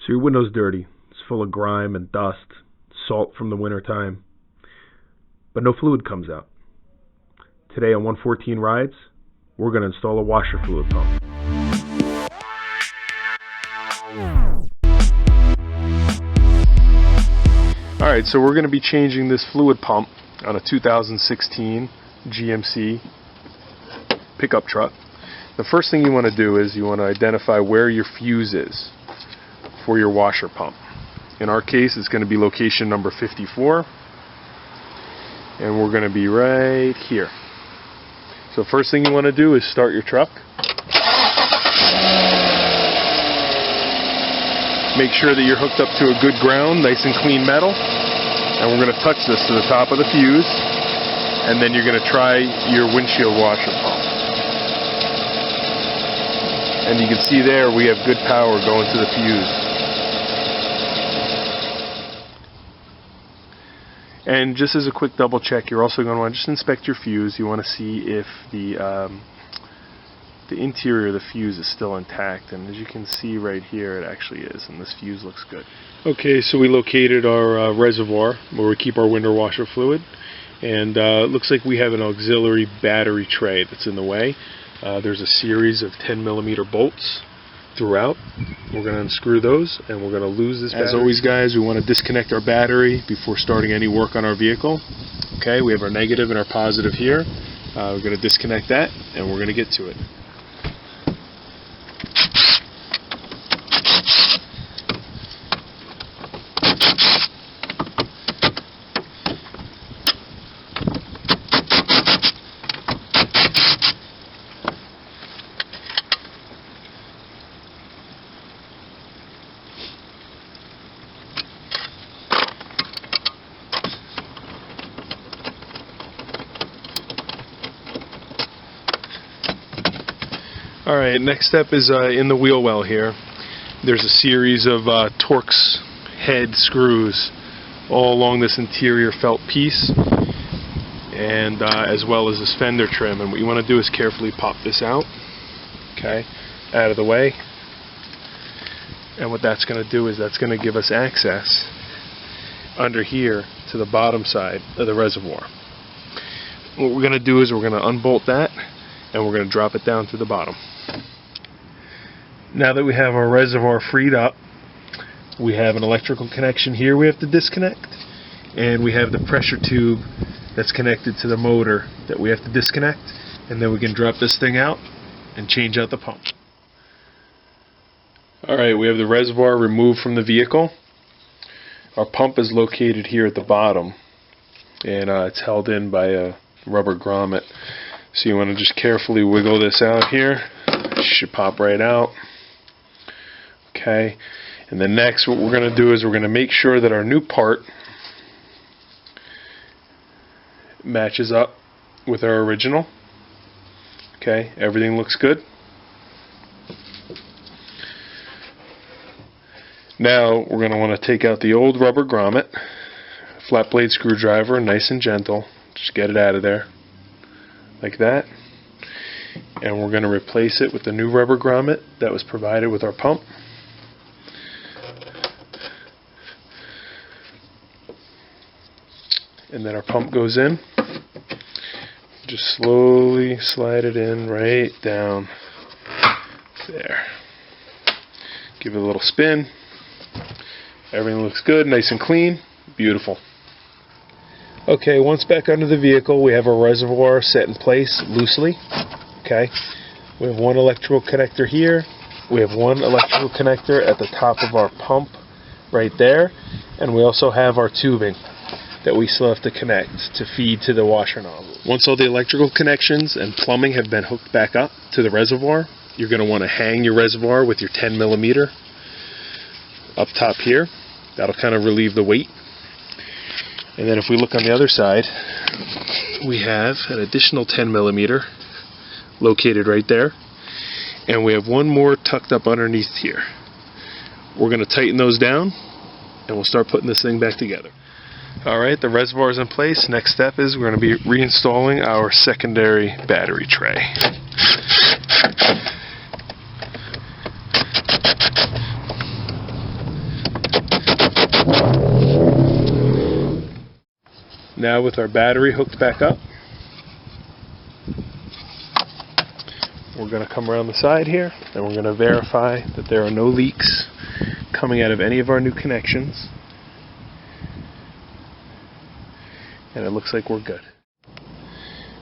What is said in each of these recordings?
So your window's dirty. It's full of grime and dust, salt from the winter time, but no fluid comes out. Today on 114 Rides, we're going to install a washer fluid pump. Alright, so we're going to be changing this fluid pump on a 2016 GMC pickup truck. The first thing you want to do is you want to identify where your fuse is for your washer pump. In our case, it's going to be location number 54, and we're going to be right here. So first thing you want to do is start your truck. Make sure that you're hooked up to a good ground, nice and clean metal, and we're going to touch this to the top of the fuse, and then you're going to try your windshield washer pump. And you can see there we have good power going to the fuse. And just as a quick double check, you're also going to want to just inspect your fuse. You want to see if the interior of the fuse is still intact, and as you can see right here, it actually is, and this fuse looks good. Okay, so we located our reservoir where we keep our window washer fluid, and it looks like we have an auxiliary battery tray that's in the way. There's a series of 10mm bolts throughout. We're going to unscrew those, and we're going to lose this battery. As always, guys, we want to disconnect our battery before starting any work on our vehicle. Okay, we have our negative and our positive here. We're going to disconnect that, and we're going to get to it. Alright, next step is in the wheel well here. There's a series of Torx head screws all along this interior felt piece, and as well as this fender trim. And what you want to do is carefully pop this out, okay, out of the way. And what that's going to do is that's going to give us access under here to the bottom side of the reservoir. What we're going to do is we're going to unbolt that, and we're going to drop it down to the bottom. Now that we have our reservoir freed up, we have an electrical connection here we have to disconnect, and we have the pressure tube that's connected to the motor that we have to disconnect, and then we can drop this thing out and change out the pump. Alright, we have the reservoir removed from the vehicle. Our pump is located here at the bottom, and it's held in by a rubber grommet. So you want to just carefully wiggle this out here. It should pop right out. Okay, and then next what we're going to do is we're going to make sure that our new part matches up with our original. Okay, everything looks good. Now we're going to want to take out the old rubber grommet, flat blade screwdriver, nice and gentle, just get it out of there like that, and we're going to replace it with the new rubber grommet that was provided with our pump. And then our pump goes in. Just slowly slide it in right down there. Give it a little spin. Everything looks good, nice and clean, beautiful. Okay, once back under the vehicle, we have our reservoir set in place loosely. Okay, we have one electrical connector here. We have one electrical connector at the top of our pump right there, and we also have our tubing that we still have to connect to feed to the washer nozzle. Once all the electrical connections and plumbing have been hooked back up to the reservoir, you're going to want to hang your reservoir with your 10mm up top here. That'll kind of relieve the weight. And then if we look on the other side, we have an additional 10mm located right there, and we have one more tucked up underneath here. We're going to tighten those down, and we'll start putting this thing back together. Alright, the reservoir is in place. Next step is we're going to be reinstalling our secondary battery tray. Now with our battery hooked back up, we're going to come around the side here and we're going to verify that there are no leaks coming out of any of our new connections. And it looks like we're good.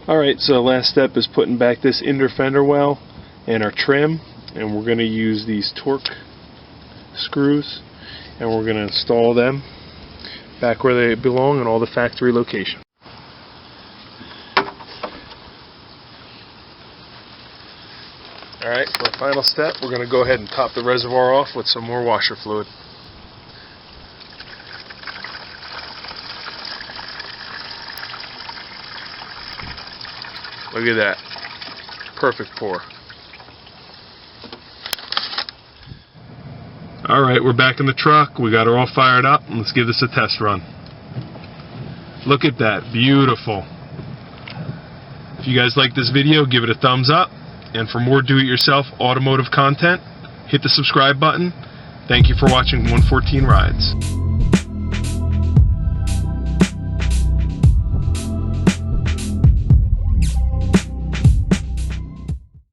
Alright, so the last step is putting back this inner fender well and our trim, and we're going to use these torque screws and we're going to install them back where they belong in all the factory locations. Alright, for the final step, we're going to go ahead and top the reservoir off with some more washer fluid. Look at that. Perfect pour. Alright, we're back in the truck. We got her all fired up. Let's give this a test run. Look at that. Beautiful. If you guys like this video, give it a thumbs up. And for more do-it-yourself automotive content, hit the subscribe button. Thank you for watching 114 Rides.